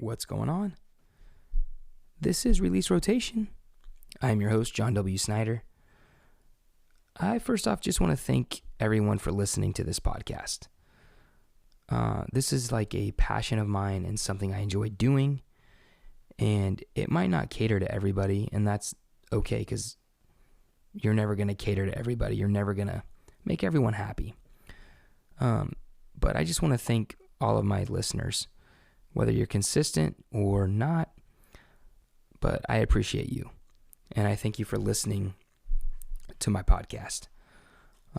what's going on? This is Release Rotation. I'm your host, John W. Snyder. I first off just want to thank everyone for listening to this podcast. This is like a passion of mine and something I enjoy doing, and it might not cater to everybody, and that's okay because you're never going to cater to everybody. You're never going to make everyone happy. But I just want to thank all of my listeners, whether you're consistent or not, but I appreciate you. And I thank you for listening to my podcast.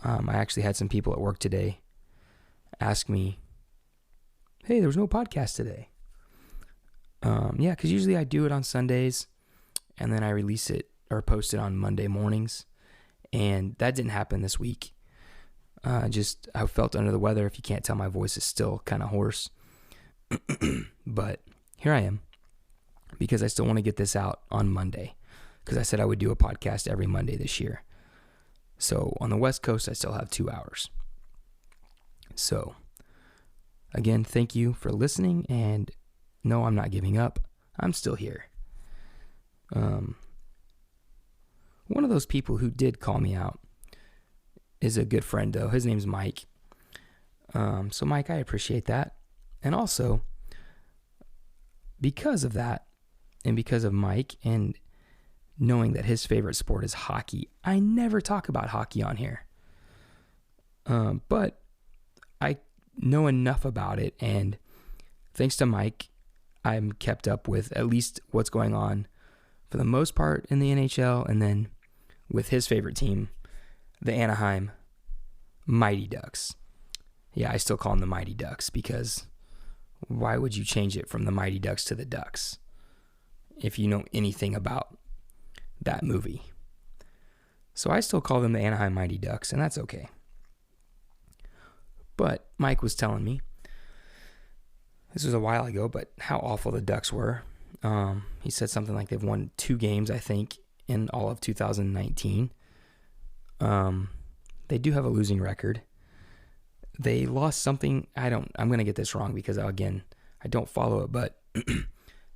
I actually had some people at work today ask me, hey, there was no podcast today. Yeah, because usually I do it on Sundays and then I release it or post it on Monday mornings. And that didn't happen this week. I felt under the weather. If you can't tell, my voice is still kind of hoarse. But here I am because I still want to get this out on Monday because I said I would do a podcast every Monday this year. So on the West Coast, I still have 2 hours. So again, thank you for listening. And no, I'm not giving up. I'm still here. One of those people who did call me out is a good friend, though. His name's Mike. So, Mike, I appreciate that. And also, because of that, and because of Mike, and knowing that his favorite sport is hockey, I never talk about hockey on here. But I know enough about it, and thanks to Mike, I'm kept up with at least what's going on for the most part in the NHL, and then with his favorite team, the Anaheim Mighty Ducks. Yeah, I still call them the Mighty Ducks because why would you change it from the Mighty Ducks to the Ducks if you know anything about that movie? So I still call them the Anaheim Mighty Ducks, and that's okay. But Mike was telling me, this was a while ago, but how awful the Ducks were. He said something like they've won 2 games, I think, in all of 2019. They do have a losing record. They lost something. I'm going to get this wrong because, again, I don't follow it, but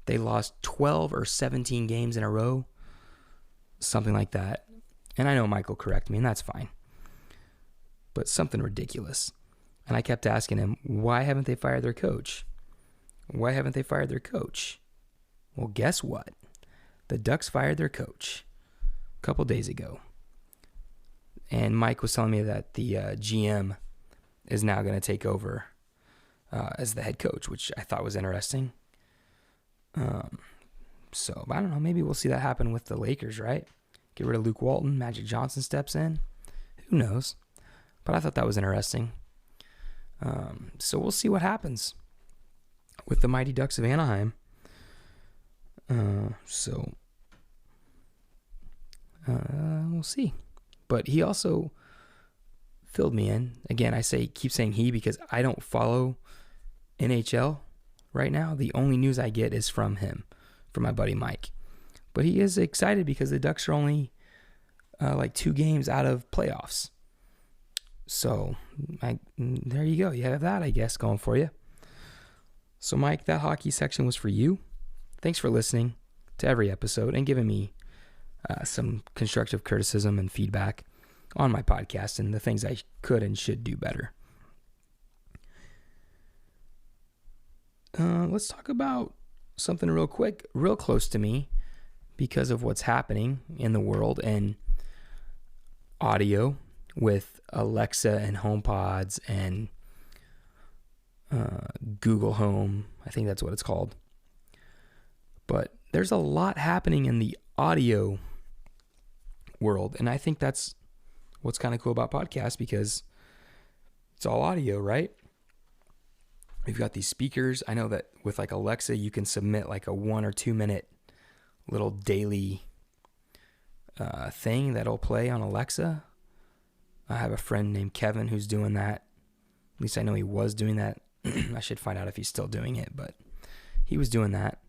they lost 12 or 17 games in a row, something like that. And I know Mike will correct me, and that's fine. But something ridiculous. And I kept asking him, why haven't they fired their coach? Why haven't they fired their coach? Well, guess what? The Ducks fired their coach a couple days ago. And Mike was telling me that the GM is now going to take over as the head coach, which I thought was interesting. So, I don't know. Maybe we'll see that happen with the Lakers, right? Get rid of Luke Walton. Magic Johnson steps in. Who knows? But I thought that was interesting. So we'll see what happens with the Mighty Ducks of Anaheim. We'll see. But he also filled me in. Again, keep saying he because I don't follow NHL right now. The only news I get is from him, from my buddy Mike. But he is excited because the Ducks are only like 2 games out of playoffs. So there you go. You have that, I guess, going for you. So, Mike, that hockey section was for you. Thanks for listening to every episode and giving me some constructive criticism and feedback on my podcast and the things I could and should do better. Let's talk about something real quick, real close to me because of what's happening in the world and audio with Alexa and HomePods and Google Home. I think that's what it's called. But there's a lot happening in the audio world, and I think that's what's kind of cool about podcasts because it's all audio, right? We've got these speakers. I know that with like Alexa, you can submit like a 1 or 2 minute little daily thing that'll play on Alexa. I have a friend named Kevin who's doing that. At least I know he was doing that. I should find out if he's still doing it, but he was doing that,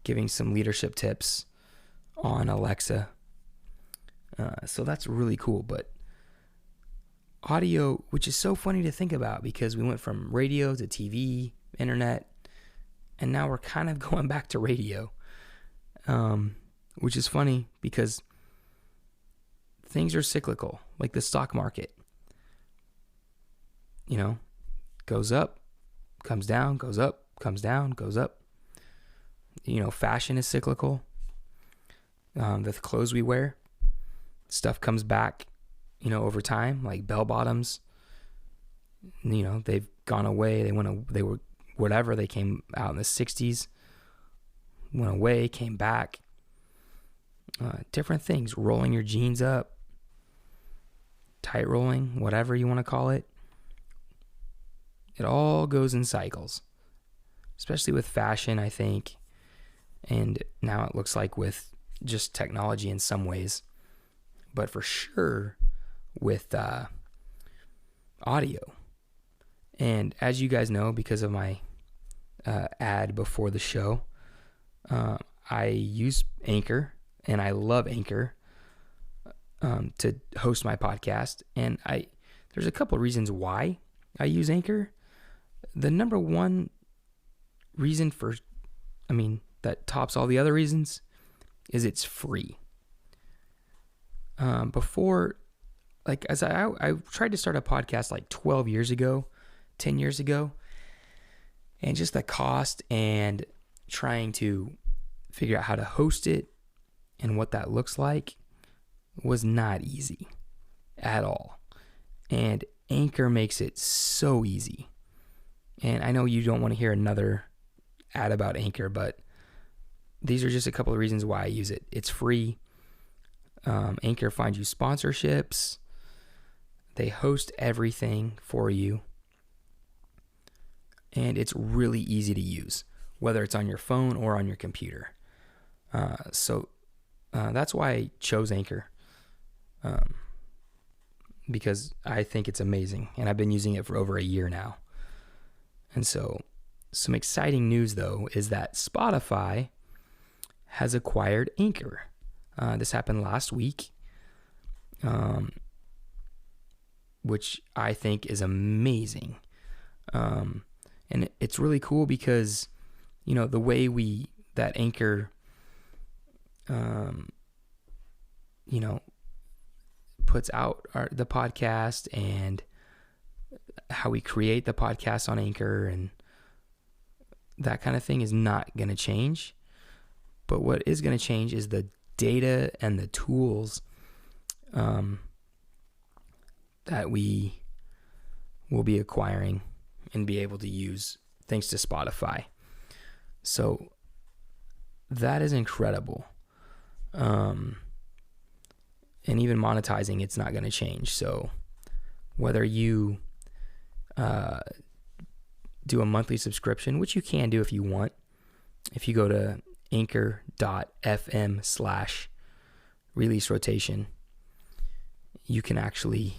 giving some leadership tips on Alexa. So that's really cool. But audio, which is so funny to think about because we went from radio to TV, internet, And now we're kind of going back to radio, which is funny because things are cyclical, like the stock market. Goes up, comes down, goes up, comes down, goes up. Fashion is cyclical. The clothes we wear, stuff comes back, over time, like bell bottoms. They've gone away. They were whatever. They came out in the 60s, went away, came back. Different things, rolling your jeans up, tight rolling, whatever you want to call it. It all goes in cycles, especially with fashion, I think. And now it looks like with just technology in some ways, but for sure with audio. And as you guys know, because of my ad before the show, I use Anchor, and I love Anchor to host my podcast. And there's a couple of reasons why I use Anchor. The number one reason that tops all the other reasons is it's free. Before, as I tried to start a podcast like 12 years ago, 10 years ago, and just the cost and trying to figure out how to host it and what that looks like was not easy at all. And Anchor makes it so easy. And I know you don't want to hear another ad about Anchor, but these are just a couple of reasons why I use it. It's free. Anchor finds you sponsorships. They host everything for you. And it's really easy to use, whether it's on your phone or on your computer. So that's why I chose Anchor. Because I think it's amazing. And I've been using it for over a year now. And so some exciting news, though, is that Spotify has acquired Anchor. This happened last week, which I think is amazing. And it's really cool because, the way that Anchor, puts out the podcast and how we create the podcast on Anchor and that kind of thing is not going to change. But what is going to change is the data and the tools that we will be acquiring and be able to use thanks to Spotify. So that is incredible. And even monetizing, it's not going to change. So whether you do a monthly subscription, which you can do if you want, if you go to anchor.fm/release rotation, you can actually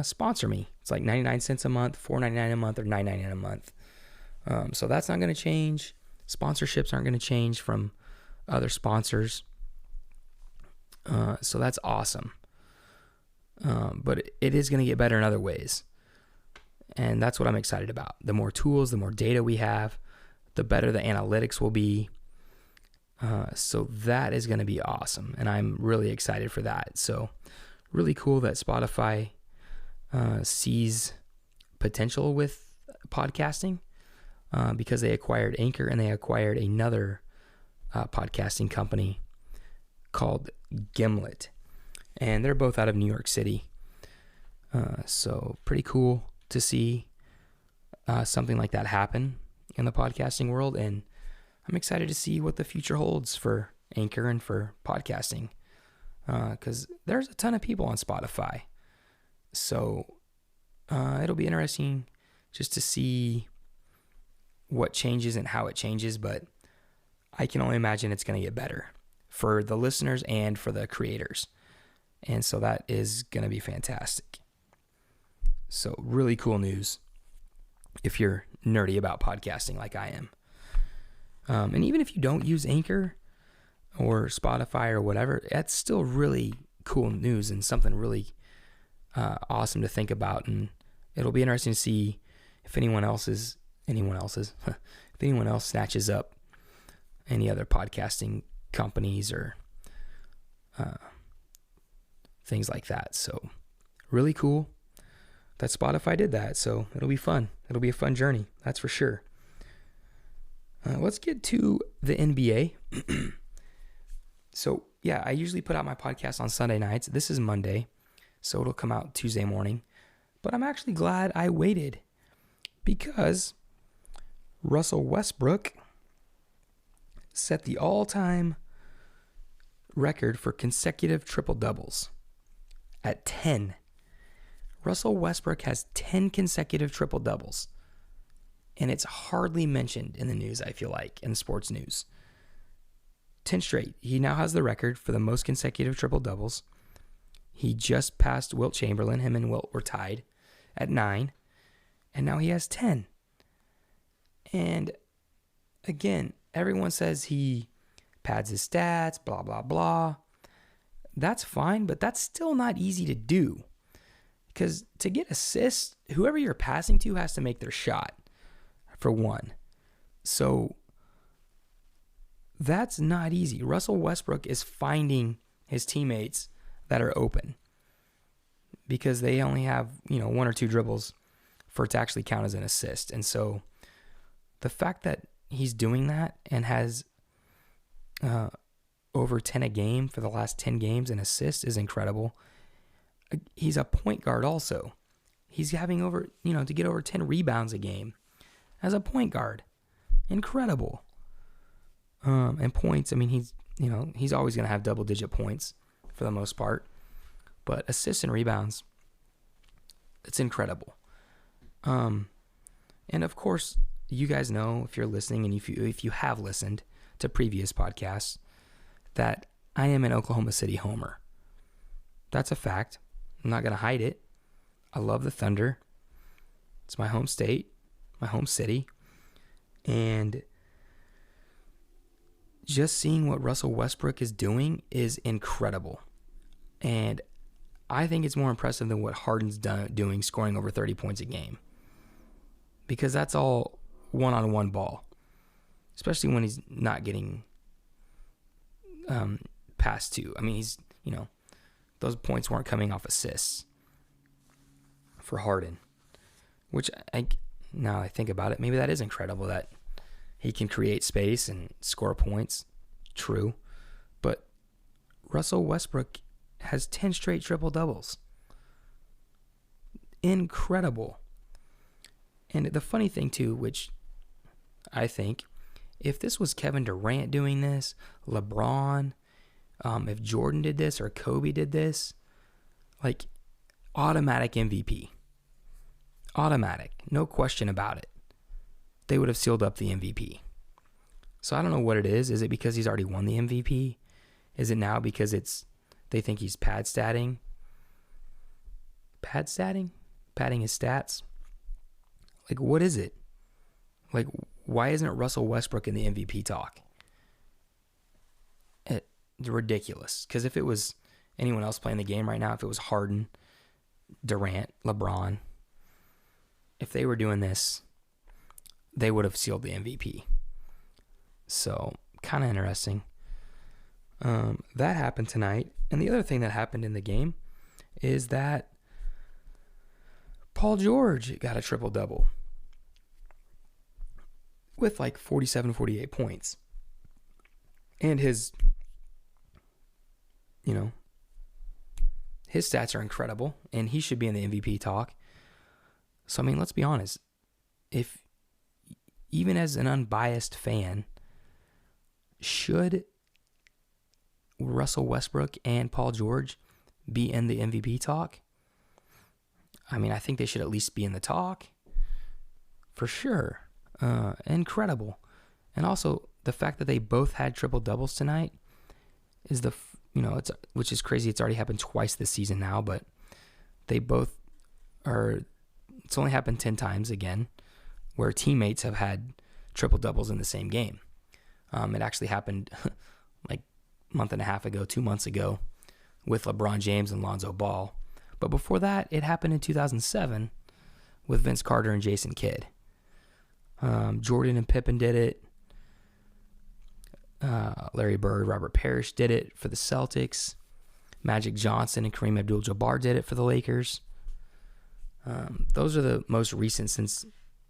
sponsor me. It's like 99 cents a month, $4.99 a month, or $9.99 a month. So that's not going to change. Sponsorships aren't going to change from other sponsors. So that's awesome. But it is going to get better in other ways. And that's what I'm excited about. The more tools, the more data we have, the better the analytics will be. So that is going to be awesome. And I'm really excited for that. So really cool that Spotify sees potential with podcasting because they acquired Anchor and they acquired another podcasting company called Gimlet. And they're both out of New York City. So pretty cool to see something like that happen in the podcasting world. And I'm excited to see what the future holds for Anchor and for podcasting. Because there's a ton of people on Spotify. So it'll be interesting just to see what changes and how it changes. But I can only imagine it's going to get better for the listeners and for the creators. And so that is going to be fantastic. So really cool news if you're nerdy about podcasting like I am. And even if you don't use Anchor or Spotify or whatever, that's still really cool news and something really awesome to think about. And it'll be interesting to see if if if anyone else snatches up any other podcasting companies or things like that. So really cool that Spotify did that. So it'll be fun. It'll be a fun journey. That's for sure. Let's get to the NBA. So yeah, I usually put out my podcast on Sunday nights. This is Monday, so it'll come out Tuesday morning. But I'm actually glad I waited because Russell Westbrook set the all-time record for consecutive triple-doubles at 10. Russell Westbrook has 10 consecutive triple-doubles, and it's hardly mentioned in the news, I feel like, in sports news. 10 straight. He now has the record for the most consecutive triple-doubles. He just passed Wilt Chamberlain. Him and Wilt were tied at 9, and now he has 10. And again, everyone says he pads his stats, blah, blah, blah. That's fine, but that's still not easy to do. Because to get assists, whoever you're passing to has to make their shot, for one. So that's not easy. Russell Westbrook is finding his teammates that are open because they only have, one or two dribbles for it to actually count as an assist. And so the fact that he's doing that and has over 10 a game for the last 10 games in assists is incredible. He's a point guard also. He's having to get over 10 rebounds a game as a point guard. Incredible. And points, he's always going to have double-digit points for the most part. But assists and rebounds, it's incredible. And of course, you guys know, if you're listening and if you have listened to previous podcasts, that I am an Oklahoma City homer. That's a fact. I'm not going to hide it. I love the Thunder. It's my home state, my home city. And just seeing what Russell Westbrook is doing is incredible. And I think it's more impressive than what Harden's doing, scoring over 30 points a game. Because that's all one-on-one ball. Especially when he's not getting passed to. Those points weren't coming off assists for Harden. Which, now I think about it, maybe that is incredible that he can create space and score points. True. But Russell Westbrook has 10 straight triple-doubles. Incredible. And the funny thing, too, which I think, if this was Kevin Durant doing this, LeBron, if Jordan did this or Kobe did this, automatic MVP. Automatic. No question about it. They would have sealed up the MVP. So I don't know what it is. Is it because he's already won the MVP? Is it now because they think he's pad statting? Pad statting? Padding his stats? What is it? Why isn't it Russell Westbrook in the MVP talk? It's ridiculous. Because if it was anyone else playing the game right now, if it was Harden, Durant, LeBron, if they were doing this, they would have sealed the MVP. So, kind of interesting. That happened tonight. And the other thing that happened in the game is that Paul George got a triple-double with 47, 48 points. And his stats are incredible, and he should be in the MVP talk. So, let's be honest. If, even as an unbiased fan, should Russell Westbrook and Paul George be in the MVP talk? I think they should at least be in the talk. For sure. Incredible. And also, the fact that they both had triple-doubles tonight is which is crazy. It's already happened twice this season now, but they both it's only happened 10 times again, where teammates have had triple-doubles in the same game. It actually happened a month and a half ago, 2 months ago, with LeBron James and Lonzo Ball. But before that, it happened in 2007 with Vince Carter and Jason Kidd. Jordan and Pippen did it. Larry Bird, Robert Parrish did it for the Celtics. Magic Johnson and Kareem Abdul-Jabbar did it for the Lakers. Those are the most recent since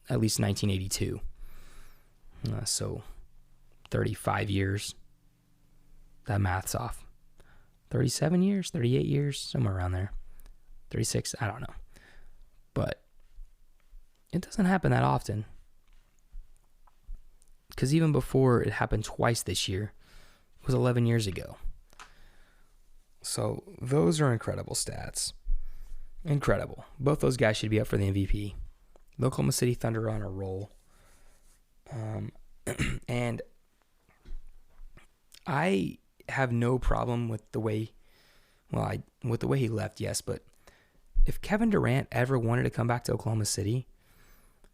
at least 1982. So 35 years. That math's off. 37 years, 38 years, somewhere around there. 36, I don't know. But it doesn't happen that often. Because even before it happened twice this year, it was 11 years ago. So those are incredible stats. Incredible. Both those guys should be up for the MVP. The Oklahoma City Thunder are on a roll. And I have no problem with the way, with the way he left, yes, but if Kevin Durant ever wanted to come back to Oklahoma City,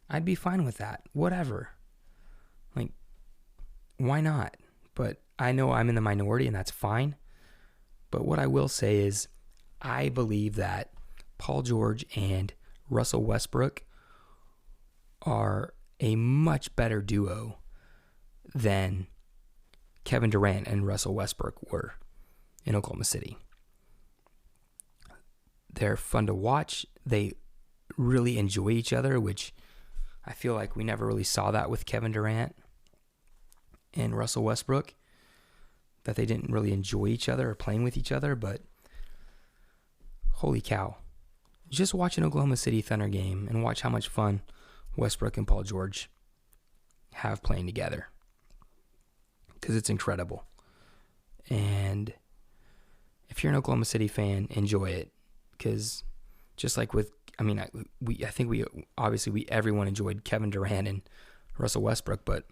I'd be fine with that. Whatever. Like, why not? But I know I'm in the minority, and that's fine. But what I will say is I believe that Paul George and Russell Westbrook are a much better duo than Kevin Durant and Russell Westbrook were in Oklahoma City. They're fun to watch. They really enjoy each other, which I feel like we never really saw that with Kevin Durant and Russell Westbrook, that they didn't really enjoy each other or playing with each other. But holy cow, just watch an Oklahoma City Thunder game and watch how much fun Westbrook and Paul George have playing together, because it's incredible. And if you're an Oklahoma City fan, enjoy it, because just like with, I think everyone enjoyed Kevin Durant and Russell Westbrook, but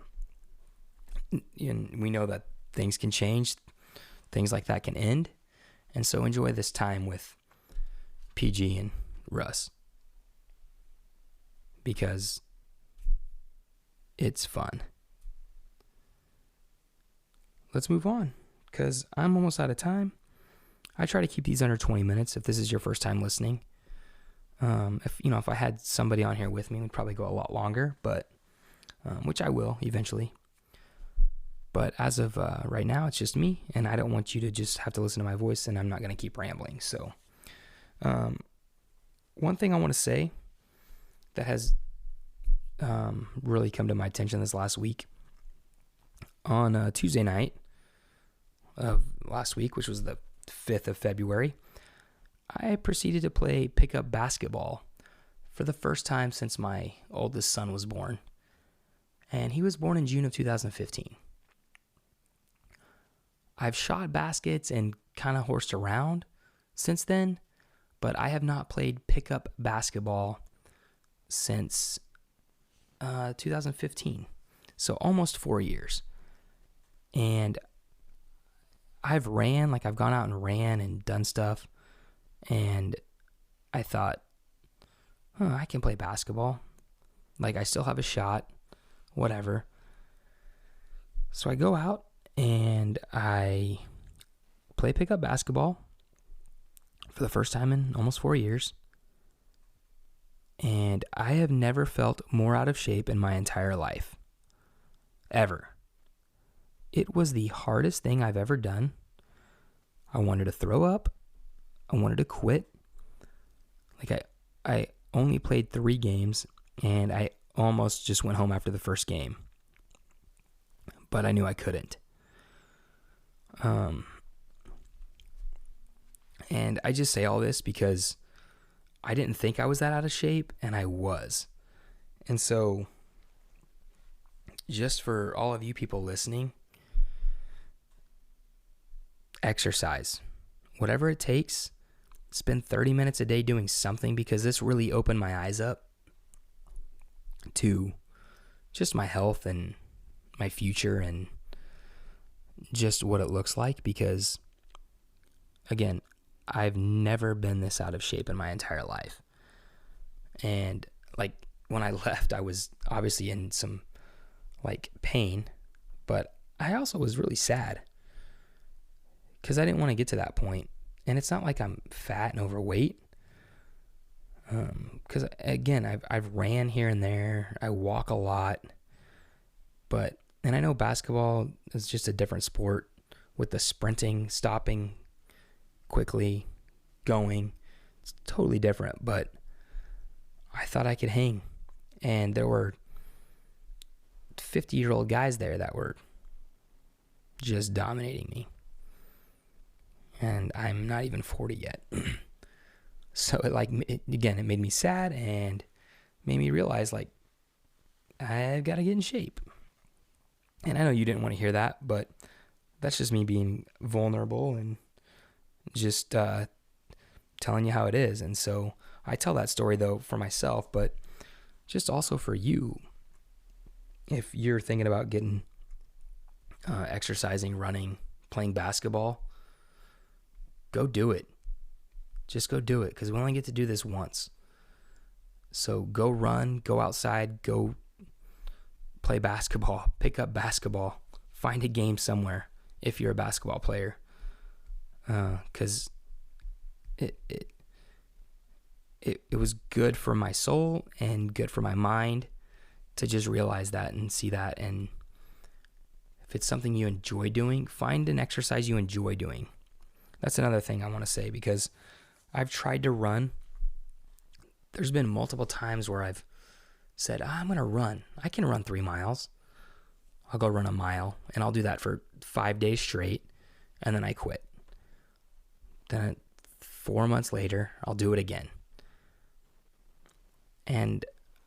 we know that things can change, things like that can end, and so enjoy this time with PG and Russ, because it's fun. Let's move on, because I'm almost out of time. I try to keep these under 20 minutes if this is your first time listening. If I had somebody on here with me, we'd probably go a lot longer, but which I will eventually. But as of right now, it's just me, and I don't want you to just have to listen to my voice, and I'm not going to keep rambling. So one thing I want to say that has really come to my attention this last week, on Tuesday night of last week, which was the 5th of February, I proceeded to play pickup basketball for the first time since my oldest son was born. And he was born in June of 2015. I've shot baskets and kind of horsed around since then, but I have not played pickup basketball since 2015. So almost 4 years. And I've gone out and ran and done stuff, and I thought, I can play basketball. Like, I still have a shot, whatever. So I go out and I play pickup basketball for the first time in almost 4 years. And I have never felt more out of shape in my entire life. Ever. It was the hardest thing I've ever done. I wanted to throw up. I wanted to quit. Like, I only played 3 games, and I almost just went home after the first game. But I knew I couldn't. And I just say all this because I didn't think I was that out of shape, and I was. And so, just for all of you people listening, exercise. Whatever it takes, spend 30 minutes a day doing something, because this really opened my eyes up to just my health and my future and just what it looks like, because, again, I've never been this out of shape in my entire life. And, like, when I left, I was obviously in some, pain, but I also was really sad, because I didn't want to get to that point. And it's not like I'm fat and overweight. Because again, I've ran here and there. I walk a lot, and I know basketball is just a different sport with the sprinting, stopping quickly, going. It's totally different, but I thought I could hang. And there were 50-year-old guys there that were just dominating me. And I'm not even 40 yet. So it made me sad and made me realize, like, I've got to get in shape. And I know you didn't want to hear that, but that's just me being vulnerable and just telling you how it is. And so I tell that story, though, for myself, but just also for you. If you're thinking about getting exercising, running, playing basketball, go do it. Just go do it, because we only get to do this once. So go run, go outside, go play basketball, pick up basketball, find a game somewhere if you're a basketball player. Because it was good for my soul and good for my mind to just realize that and see that. And if it's something you enjoy doing, find an exercise you enjoy doing. That's another thing I want to say, because I've tried to run. There's been multiple times where I've said, I'm going to run. I can run 3 miles. I'll go run a mile, and I'll do that for 5 days straight, and then I quit. Then 4 months later, I'll do it again. And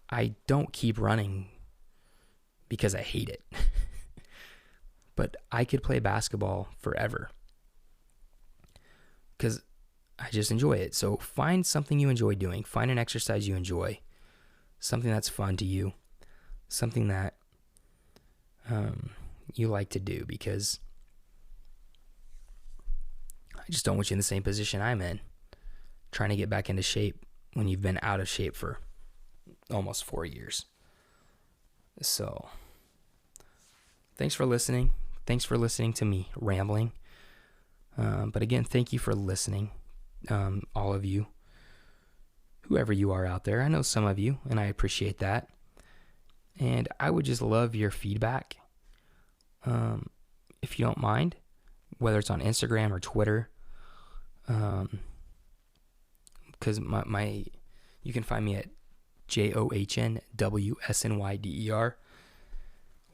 I don't keep running because I hate it. But I could play basketball forever because I just enjoy it. So find something you enjoy doing. Find an exercise you enjoy. Something that's fun to you. Something that you like to do, because I just don't want you in the same position I'm in, trying to get back into shape when you've been out of shape for almost 4 years. So thanks for listening. Thanks for listening to me rambling. But again, thank you for listening, all of you, whoever you are out there. I know some of you, and I appreciate that. And I would just love your feedback, if you don't mind, whether it's on Instagram or Twitter. Because you can find me at JOHNWSNYDER.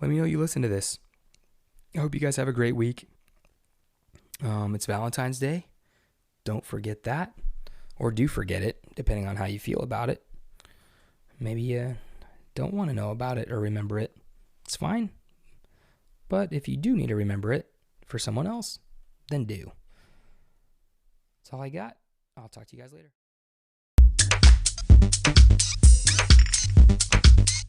Let me know you listen to this. I hope you guys have a great week. It's Valentine's Day. Don't forget that. Or do forget it, depending on how you feel about it. Maybe you don't want to know about it or remember it. It's fine. But if you do need to remember it for someone else, then do. That's all I got. I'll talk to you guys later.